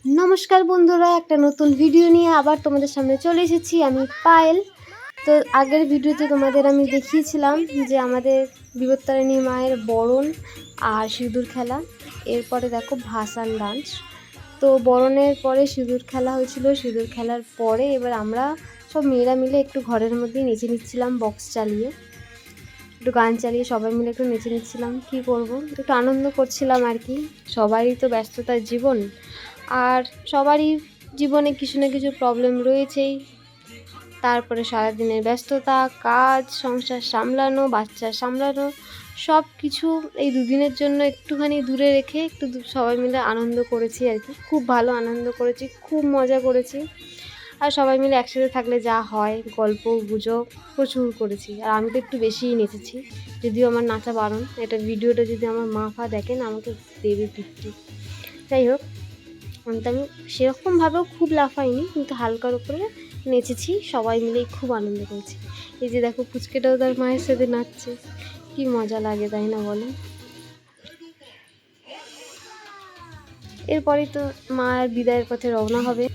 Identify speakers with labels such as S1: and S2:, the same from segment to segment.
S1: নমস্কার বন্ধুরা, একটা নতুন ভিডিও নিয়ে আবার তোমাদের সামনে চলে এসেছি। আমি পায়েল। তো আগের ভিডিওতে তোমাদের আমি দেখিয়েছিলাম যে আমাদের বিপত্তারিণী মায়ের বরণ আর সিঁদুর খেলা। এরপরে দেখো ভাসান ডান্স। তো বরণের পরে সিঁদুর খেলা হয়েছিল। সিঁদুর খেলার পরে এবার আমরা সব মেয়েরা মিলে একটু ঘরের মধ্যেই নেচে নিচ্ছিলাম, বক্স চালিয়ে একটু গান চালিয়ে সবাই মিলে একটু নেচে নিচ্ছিলাম। কী করবো, একটু আনন্দ করছিলাম আর কি। সবারই তো ব্যস্ততার জীবন, আর সবারই জীবনে কিছু না কিছু প্রবলেম রয়েছেই। তারপরে সারাদিনের ব্যস্ততা, কাজ, সংসার সামলানো, বাচ্চা সামলানো, সব কিছু এই দুদিনের জন্য একটুখানি দূরে রেখে একটু সবাই মিলে আনন্দ করেছি আর কি। খুব ভালো আনন্দ করেছি, খুব মজা করেছি। আর সবাই মিলে একসাথে থাকলে যা হয়, গল্প গুজব প্রচুর করেছি। আর আমি তো একটু বেশিই নেচেছি, যদিও আমার নাচা বারণ। এটা ভিডিওটা যদি আমার মা ফা দেখেন আমাকে দেবে পিট্টি। যাই হোক, তো আমি সেরকমভাবেও খুব লাফাইনি, কিন্তু হালকার উপরে নেচেছি। সবাই মিলেই খুব আনন্দ করেছি। এই যে দেখো, পুচকেটাও তার মায়ের সাথে নাচছে। কি মজা লাগে, তাই না বলো? এরপরেই তো মার বিদায়ের পথে রওনা হবে।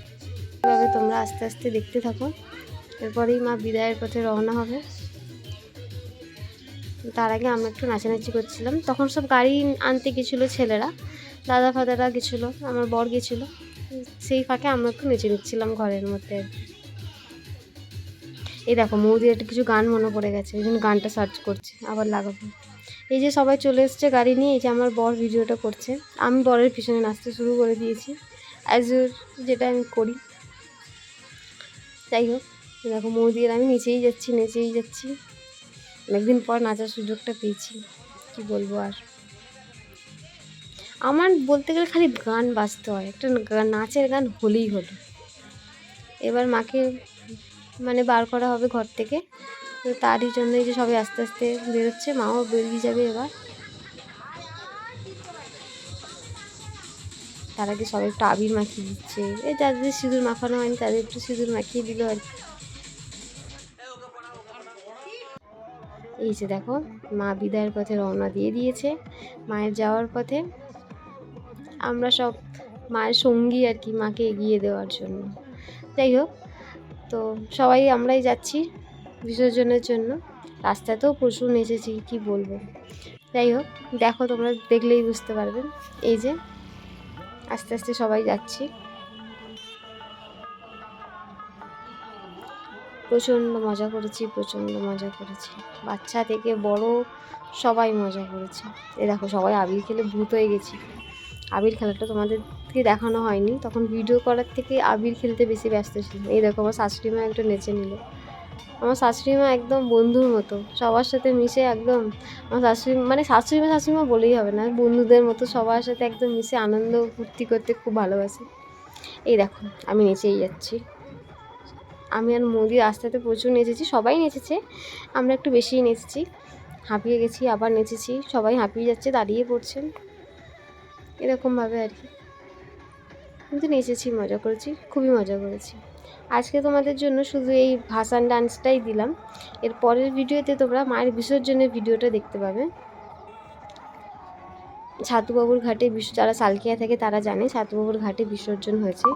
S1: এভাবে তোমরা আস্তে আস্তে দেখতে থাকো। এরপরেই মা বিদায়ের পথে রওনা হবে। তার আগে আমরা একটু নাচানাচি করছিলাম। তখন সব গাড়ি আনতে গেছিলো ছেলেরা, দাদা ফাদারা গেছিলো, আমার বর গেছিলো। সেই ফাঁকে আমরা একটু নেচে নিচ্ছিলাম ঘরের মধ্যে। এই দেখো, মৌদির একটা কিছু গান মনে পড়ে গেছে, এই জন্য গানটা সার্চ করছে, আবার লাগাবো। এই যে সবাই চলে এসছে গাড়ি নিয়ে। এই যে আমার বর ভিডিওটা করছে, আমি বরের পিছনে নাচতে শুরু করে দিয়েছি, অ্যাজ যেটা আমি করি। যাই হোক, দেখো মৌদির আমি নেচেই যাচ্ছি। অনেকদিন পর নাচার সুযোগটা পেয়েছি, কি বলবো। আর আমার বলতে গেলে খালি গান বাজতে হয়, একটা নাচের গান হলেই হলো। এবার মাকে বার করা হবে ঘর থেকে, তো তারই জন্য এই যে সবাই আস্তে আস্তে বেরোচ্ছে, মাও বেরিয়ে যাবে এবার। তার আগে সবাই একটু আবির মাখিয়ে দিচ্ছে, এই যাদের সিঁদুর মাখানো হয়নি তাদের একটু সিঁদুর মাখিয়ে দিল আর কি। এই যে দেখো, মা বিদায়ের পথে রওনা দিয়ে দিয়েছে। মায়ের যাওয়ার পথে আমরা সব মায়ের সঙ্গী আর কি, মাকে এগিয়ে দেওয়ার জন্য। যাই হোক, তো সবাই আমরাই যাচ্ছি বিসর্জনের জন্য। রাস্তাতেও প্রচুর নেচেছি, কি বলবো। যাই হোক, দেখো, তোমরা দেখলেই বুঝতে পারবে। এই যে আস্তে আস্তে সবাই যাচ্ছি। প্রচণ্ড মজা করেছি, বাচ্চা থেকে বড় সবাই মজা করেছে। এই দেখো, সবাই আবির খেলে ভূত হয়ে গেছি। আবির খেলাটা তোমাদেরকে দেখানো হয়নি, তখন ভিডিও করার থেকে আবির খেলতে বেশি ব্যস্ত ছিল। এই দেখো, আমার শাশুড়ি মা একটু নেচে নিল। আমার শাশুড়ি মা একদম বন্ধুর মতো, সবার সাথে মিশে একদম। আমার শাশুড়ি মা বলেই হবে না, বন্ধুদের মতো সবার সাথে একদম মিশে আনন্দ ফুর্তি করতে খুব ভালোবাসে। এই দেখো, আমি নেচেই যাচ্ছি। আমি আর মোদি রাস্তাতে প্রচুর নেচেছি, সবাই নেচেছে, আমরা একটু বেশিই নেচেছি। হাঁপিয়ে গেছি, আবার নেচেছি, সবাই হাঁপিয়ে যাচ্ছে, দাঁড়িয়ে পড়ছেন, এরকমভাবে আর কি। কিন্তু নেচেছি, মজা করেছি, খুবই মজা করেছি। আজকে তোমাদের জন্য শুধু এই ভাসান ডান্সটাই দিলাম। এর পরের ভিডিওতে তোমরা মায়ের বিসর্জনের ভিডিওটা দেখতে পাবে। ছাতুবাবুর ঘাটে যারা সালকিয়া থাকে তারা জানে ছাতুবাবুর ঘাটে বিসর্জন হয়েছে।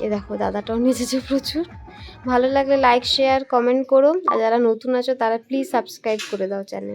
S1: এ দেখো, দাদাটাও নেচেছে প্রচুর। ভালো লাগলে লাইক শেয়ার কমেন্ট করো, আর যারা নতুন আছো তারা প্লিজ সাবস্ক্রাইব করে দাও চ্যানেল।